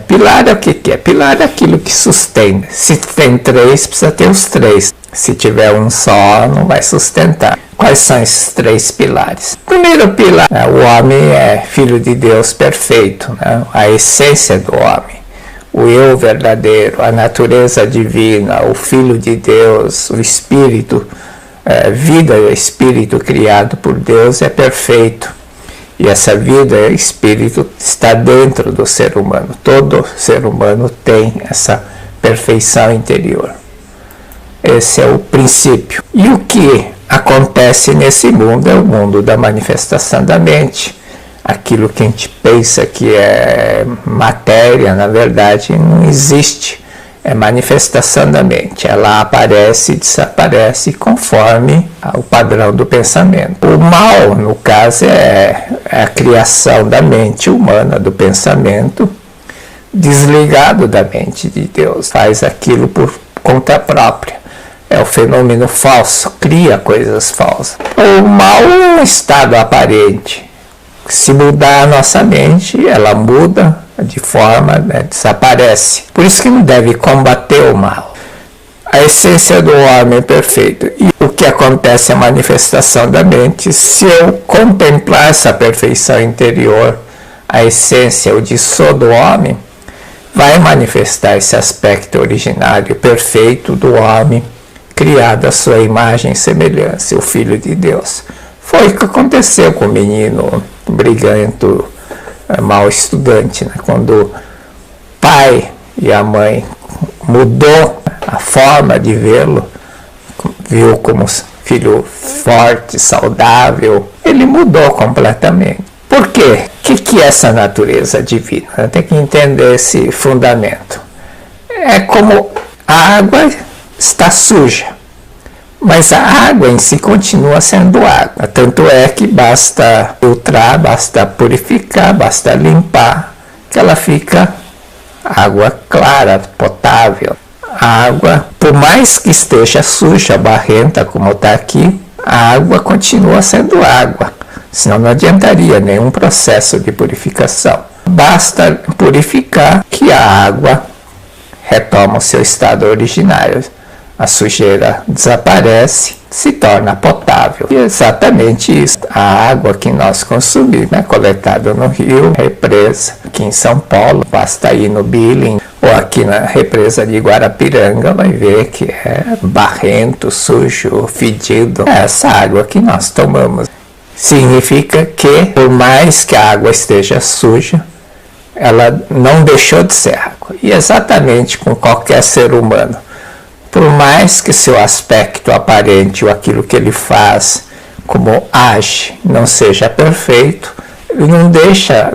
Pilar é o que é? Pilar é aquilo que sustenta. Se tem três, precisa ter os três. Se tiver um só, não vai sustentar. Quais são esses três pilares? Primeiro pilar, o homem é filho de Deus perfeito, né? A essência do homem. O eu verdadeiro, a natureza divina, o Filho de Deus, o Espírito, vida e Espírito criado por Deus é perfeito. E essa vida e Espírito está dentro do ser humano. Todo ser humano tem essa perfeição interior. Esse é o princípio. E o que acontece nesse mundo é o mundo da manifestação da mente. Aquilo que a gente pensa que é matéria, na verdade, não existe. É manifestação da mente. Ela aparece e desaparece conforme o padrão do pensamento. O mal, no caso, é a criação da mente humana, do pensamento, desligado da mente de Deus. Faz aquilo por conta própria. É o fenômeno falso, cria coisas falsas. O mal é um estado aparente. Se mudar a nossa mente, ela muda de forma, desaparece. Por isso que não deve combater o mal. A essência do homem é perfeito. E o que acontece é a manifestação da mente. Se eu contemplar essa perfeição interior, a essência, o de sou do homem, vai manifestar esse aspecto originário, perfeito do homem, criado à sua imagem e semelhança, o Filho de Deus. Foi o que aconteceu com o menino briguento, mau estudante, né? Quando o pai e a mãe mudou a forma de vê-lo, viu como filho forte, saudável, ele mudou completamente. Por quê? O que é essa natureza divina? Tem que entender esse fundamento. É como a água está suja, mas a água em si continua sendo água. Tanto é que basta filtrar, basta purificar, basta limpar, que ela fica água clara, potável. A água, por mais que esteja suja, barrenta, como está aqui, a água continua sendo água. Senão não adiantaria nenhum processo de purificação. Basta purificar que a água retoma o seu estado originário. A sujeira desaparece, se torna potável. E é exatamente isso. A água que nós consumimos é coletada no rio, represa. Aqui em São Paulo, basta ir no Billing, ou aqui na represa de Guarapiranga, vai ver que é barrento, sujo, fedido. É essa água que nós tomamos. Significa que, por mais que a água esteja suja, ela não deixou de ser água. E exatamente com qualquer ser humano. Por mais que seu aspecto aparente ou aquilo que ele faz, como age, não seja perfeito, ele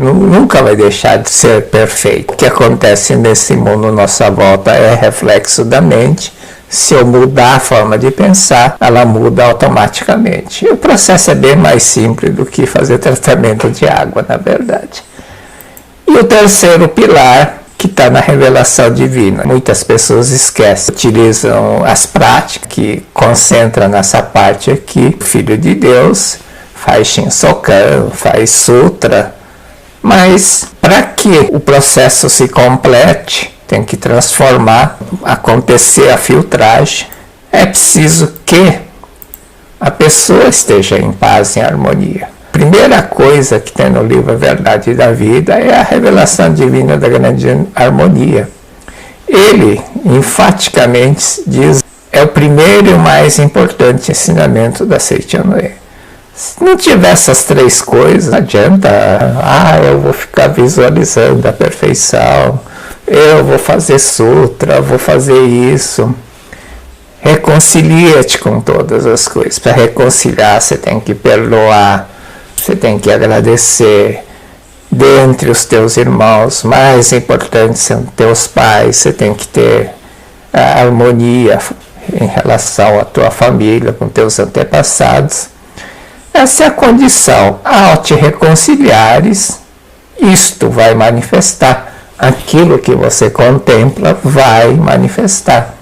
nunca vai deixar de ser perfeito. O que acontece nesse mundo à nossa volta é reflexo da mente. Se eu mudar a forma de pensar, ela muda automaticamente. E o processo é bem mais simples do que fazer tratamento de água, na verdade. E o terceiro pilar, que está na revelação divina. Muitas pessoas esquecem, utilizam as práticas que concentram nessa parte aqui. O Filho de Deus faz Shinsokan, faz Sutra, mas para que o processo se complete, tem que transformar, acontecer a filtragem, é preciso que a pessoa esteja em paz e harmonia. Primeira coisa que tem no livro A Verdade da Vida é a revelação divina da grande harmonia. Ele, enfaticamente, diz é o primeiro e o mais importante ensinamento da Seiichi Noe. Se não tiver essas três coisas, não adianta, eu vou ficar visualizando a perfeição, eu vou fazer sutra, vou fazer isso. Reconcilia-te com todas as coisas. Para reconciliar, você tem que perdoar. Você tem que agradecer. Dentre os teus irmãos, mais importantes são teus pais. Você tem que ter a harmonia em relação à tua família, com teus antepassados. Essa é a condição. Ao te reconciliares, isto vai manifestar. Aquilo que você contempla vai manifestar.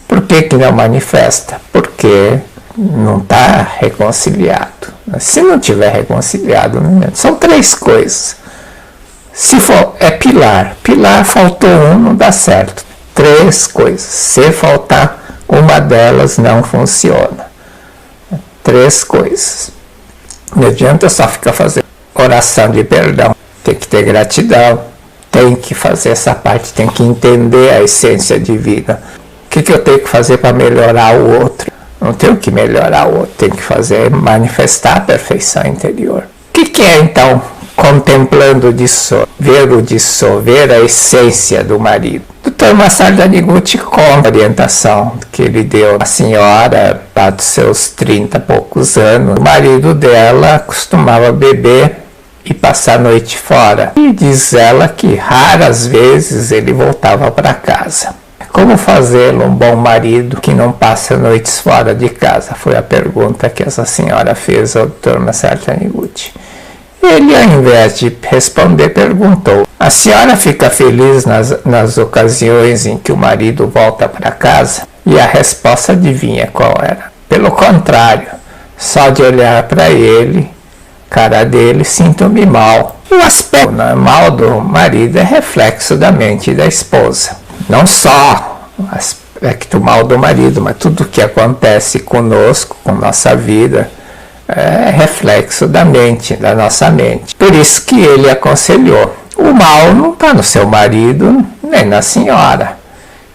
Por que não manifesta? Porque não está reconciliado. Se não tiver reconciliado, são três coisas. Se for, é pilar. Pilar, faltou um, não dá certo. 3 coisas. Se faltar uma delas, não funciona. 3 coisas. Não adianta só ficar fazendo oração de perdão. Tem que ter gratidão. Tem que fazer essa parte. Tem que entender a essência divina. O que eu tenho que fazer para melhorar o outro? Não tenho que melhorar o outro. Tenho que fazer, manifestar a perfeição interior. O que é então contemplando o dissolver a essência do marido? O Dr. Massaro Taniguchi, com a orientação que ele deu à senhora, lá dos seus 30 e poucos anos, o marido dela costumava beber e passar a noite fora. E diz ela que raras vezes ele voltava para casa. Como fazê-lo um bom marido que não passa noites fora de casa? Foi a pergunta que essa senhora fez ao Dr. Massaro Taniguchi. Ele, ao invés de responder, perguntou: a senhora fica feliz nas ocasiões em que o marido volta para casa? E a resposta adivinha qual era? Pelo contrário, só de olhar para ele, cara dele, sinto-me mal. O aspecto normal do marido é reflexo da mente da esposa. Não só o aspecto mal do marido, mas tudo que acontece conosco, com nossa vida, é reflexo da mente, da nossa mente. Por isso que ele aconselhou: o mal não está no seu marido nem na senhora.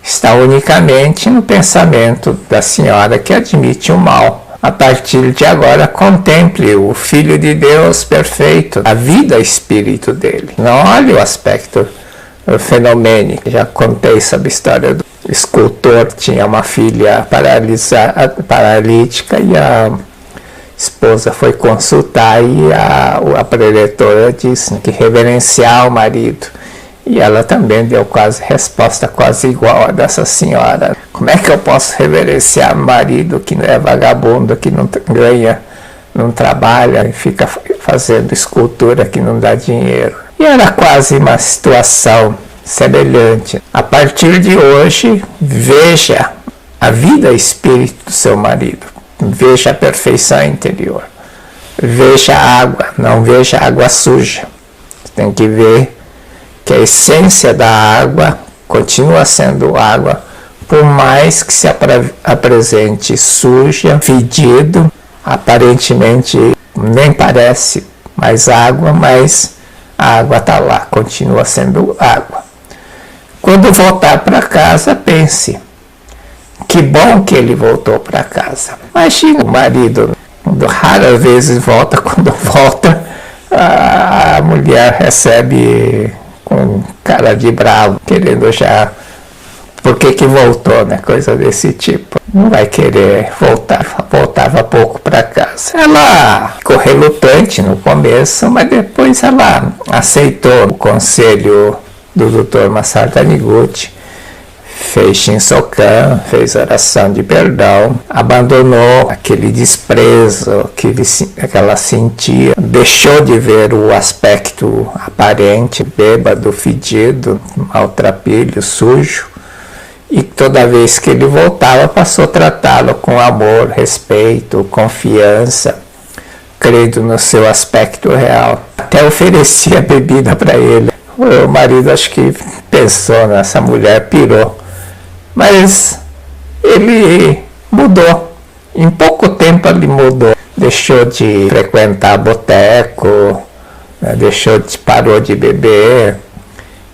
Está unicamente no pensamento da senhora que admite o mal. A partir de agora, contemple o Filho de Deus perfeito, a vida espírito dele. Não olhe o aspecto fenomênico. Já contei sobre a história do escultor que tinha uma filha paralítica e a esposa foi consultar e a preletora disse que reverenciar o marido. E ela também deu resposta quase igual a dessa senhora. Como é que eu posso reverenciar o marido que é vagabundo, que não ganha, não trabalha e fica fazendo escultura que não dá dinheiro? E era quase uma situação semelhante. A partir de hoje, veja a vida espírito do seu marido. Veja a perfeição interior. Veja a água, não veja a água suja. Você tem que ver que a essência da água continua sendo água, por mais que se apresente suja, fedido, aparentemente nem parece mais água, mas a água está lá, continua sendo água. Quando voltar para casa, pense: que bom que ele voltou para casa. Imagina o marido, raras vezes volta, quando volta, a mulher recebe com cara de bravo, querendo já, por que voltou, né? Coisa desse tipo. Não vai querer voltar, voltava pouco para casa. Ela ficou relutante no começo, mas depois ela aceitou o conselho do Dr. Massaro Taniguchi, fez Shinsokan, fez oração de perdão, abandonou aquele desprezo que ela sentia, deixou de ver o aspecto aparente, bêbado, fedido, maltrapilho, sujo, e toda vez que ele voltava passou a tratá-lo com amor, respeito, confiança, crendo no seu aspecto real. Até oferecia bebida para ele. O marido acho que pensou nessa mulher, pirou. Mas ele mudou. Em pouco tempo ele mudou. Deixou de frequentar boteco, parou de beber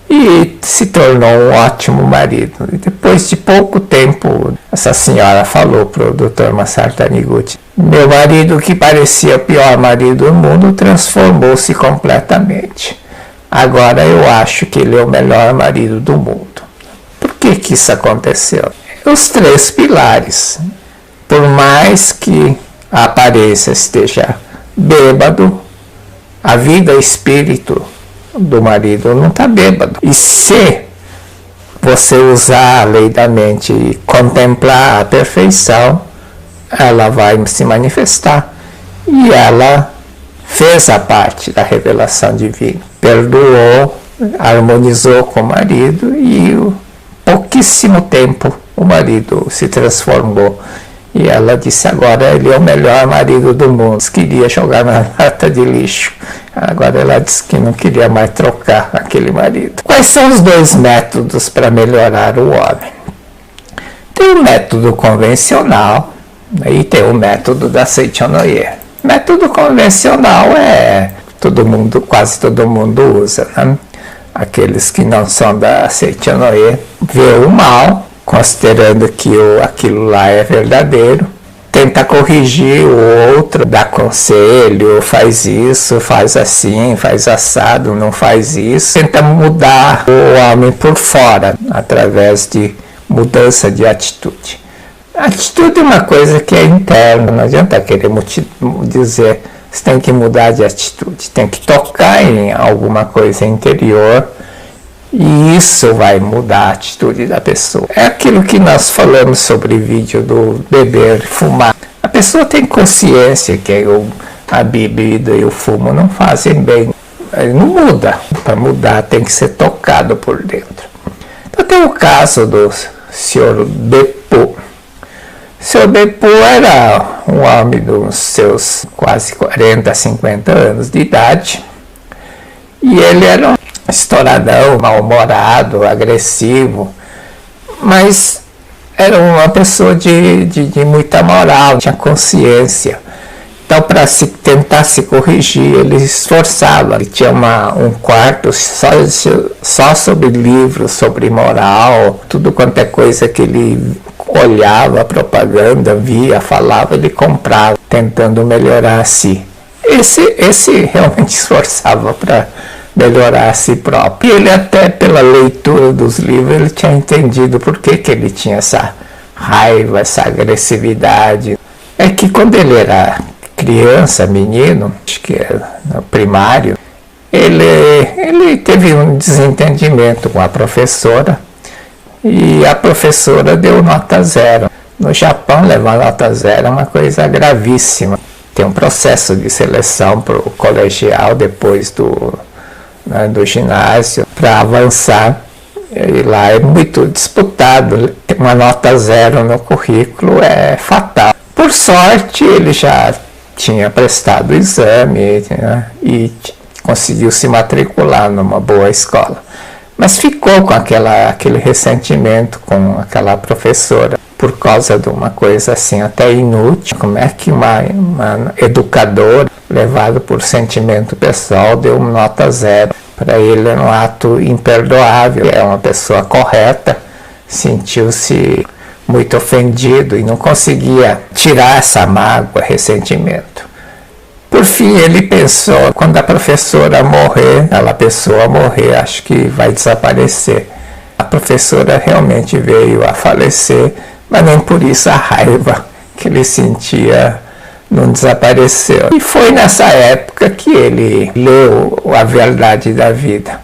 e se tornou um ótimo marido. E depois de pouco tempo, essa senhora falou para o Dr. Massaro Taniguchi: meu marido, que parecia o pior marido do mundo, transformou-se completamente. Agora eu acho que ele é o melhor marido do mundo. Por que isso aconteceu? Os 3 pilares. Por mais que a aparência esteja bêbado, a vida espírito do marido não está bêbado. E se você usar a lei da mente e contemplar a perfeição, ela vai se manifestar. E ela fez a parte da revelação divina. Perdoou, harmonizou com o marido e pouquíssimo tempo o marido se transformou E ela disse: agora ele é o melhor marido do mundo. Queria jogar na lata de lixo. Agora ela disse que não queria mais trocar aquele marido. Quais são os dois métodos para melhorar o homem? Tem o método convencional e tem o método da Seichonoye. Método convencional quase todo mundo usa, né? Aqueles que não são da Seichonoye vê o mal, considerando que aquilo lá é verdadeiro, tenta corrigir o outro, dá conselho, faz isso, faz assim, faz assado, não faz isso, tenta mudar o homem por fora, através de mudança de atitude. A atitude é uma coisa que é interna, não adianta querer dizer, você tem que mudar de atitude, tem que tocar em alguma coisa interior, e isso vai mudar a atitude da pessoa. É aquilo que nós falamos sobre o vídeo do beber e fumar. A pessoa tem consciência que a bebida e o fumo não fazem bem. Ele não muda. Para mudar tem que ser tocado por dentro. Então tem o caso do Sr. Beppu. O Sr. Beppu era um homem dos seus quase 40, 50 anos de idade. E ele era um estouradão, mal-humorado, agressivo, mas era uma pessoa de muita moral, tinha consciência. Então, para tentar se corrigir, ele se esforçava. Ele tinha um quarto só sobre livros, sobre moral, tudo quanto é coisa que ele olhava, propaganda, via, falava, ele comprava, tentando melhorar a si. Esse realmente esforçava para melhorar a si próprio. E ele até pela leitura dos livros, ele tinha entendido por que ele tinha essa raiva, essa agressividade. É que quando ele era criança, menino, acho que era no primário, ele teve um desentendimento com a professora e a professora deu nota 0. No Japão, levar nota 0 é uma coisa gravíssima. Tem um processo de seleção para o colegial depois do ginásio para avançar, e lá é muito disputado. Ter uma nota 0 no currículo é fatal. Por sorte, ele já tinha prestado o exame, né, e conseguiu se matricular numa boa escola, mas ficou com aquele ressentimento com aquela professora por causa de uma coisa assim até inútil. Como é que uma educadora, levada por sentimento pessoal, deu uma nota 0? Para ele era um ato imperdoável. É uma pessoa correta, sentiu-se muito ofendido e não conseguia tirar essa mágoa, ressentimento. Por fim, ele pensou, quando a professora morrer, aquela pessoa morrer, acho que vai desaparecer. A professora realmente veio a falecer, mas nem por isso a raiva que ele sentia não desapareceu. E foi nessa época que ele leu A Verdade da Vida.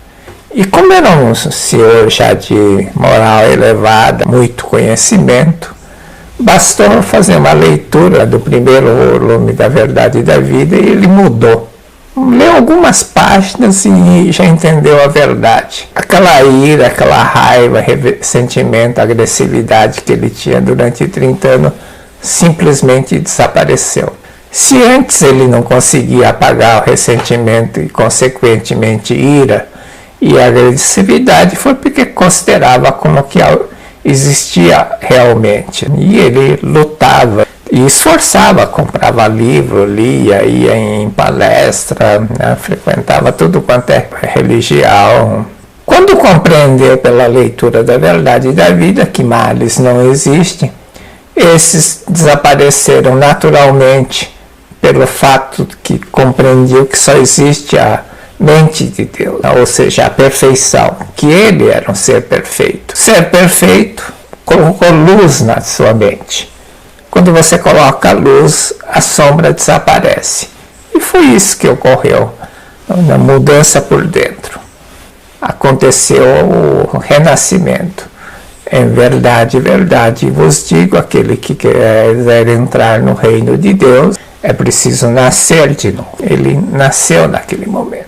E como era um senhor já de moral elevada, muito conhecimento, bastou fazer uma leitura do primeiro volume da Verdade da Vida e ele mudou. Leu algumas páginas e já entendeu a verdade. Aquela ira, aquela raiva, ressentimento, agressividade que ele tinha durante 30 anos simplesmente desapareceu. Se antes ele não conseguia apagar o ressentimento e, consequentemente, ira e agressividade, foi porque considerava como que existia realmente. E ele lutava e esforçava, comprava livro, lia, ia em palestra, né, frequentava tudo quanto é religião. Quando compreendeu pela leitura da Verdade da Vida que males não existem, esses desapareceram naturalmente pelo fato que compreendiu que só existe a mente de Deus, ou seja, a perfeição, que ele era um ser perfeito. Ser perfeito colocou luz na sua mente. Quando você coloca luz, a sombra desaparece. E foi isso que ocorreu, na mudança por dentro. Aconteceu o renascimento. Em verdade, verdade vos digo, aquele que quiser entrar no reino de Deus, é preciso nascer de novo. Ele nasceu naquele momento.